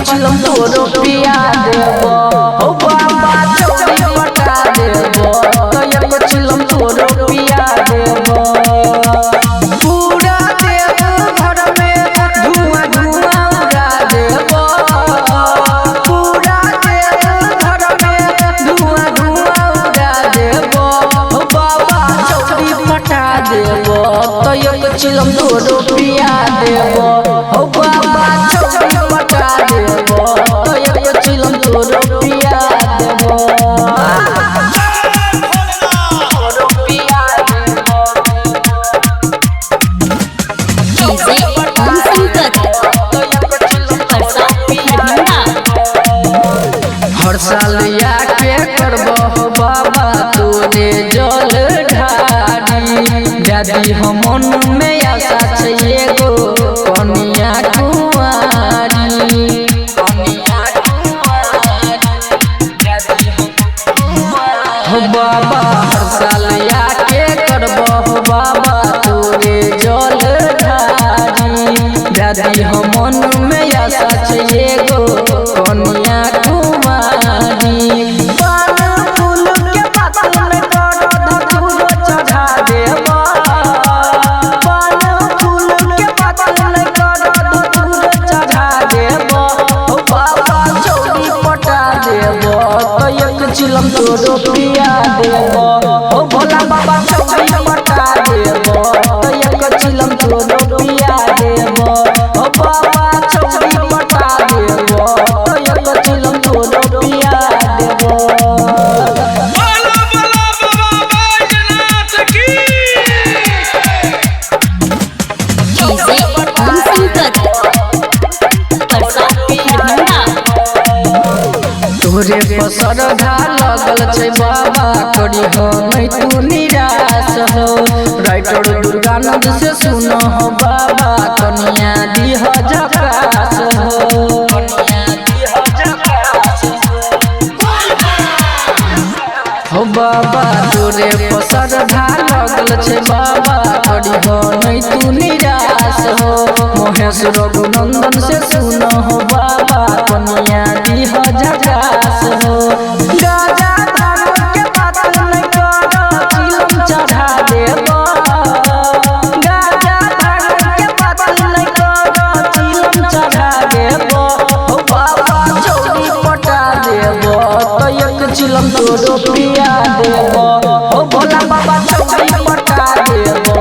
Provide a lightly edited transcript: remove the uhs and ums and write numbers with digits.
चिलम तोरो पिया देबो हो बाबा चौड़ी पटा देबो तो एक चिलम तोरो पिया देबो पूरा देव घर में धुआं धुआं उड़ा देबो पूरा देव घर में धुआं धुआं उड़ा देबो हो बाबा चौड़ी पटा देबो तो एक चिलम तोरो पिया देबो हो बाबा चौड़ी पटा देबो तो एक चिलम तोरो पिया देबो तोरो पिया देबो हर साल आके करबो बाबा तोरे जल ढारी दादी हमन में आशा छै एगो कनिया कुंवारी हो बाबा हर साल आके करबो बाबा तोरे जल ढारी दादी हमन में आशा छै एगो कनिया कुंवारी पान फूल के पातल में करो धतूरो चढ़ा देबो पान फूल के पातल में करो धतूरो चढ़ा देबो हो बाबा चौड़ी पटा देबो तो एक चिलम तोरो पिया देबो हो भोला बाबा चौड़ी पटा देबो तो एक चिलम तोरो पिया देबो हो बाबा चौड़ी पटा देबो तो एक चिलम तोरो पिया देबो तोरे पसर धा लगल छै बाबा करी हो नहीं तू निराश हो राइटर दुर्गानंद से सुन हो बाबा कनिया दीह झकास हो बाबा तोरे पसर धा लगल छै बाबा करी हो नहीं तू निराश हो महेश रघुनंदन से सुन हो बाबा कनिया दीह झकास हो गाजा धान के पातल में करो चिलम चढ़ा देबो गाजा धान के पातल में करो चिलम चढ़ा देबो हो बाबा चौड़ी पटा देबो तो एक चिलम तोरो पिया देबो हो भोला बाबा चौड़ी पटा देबो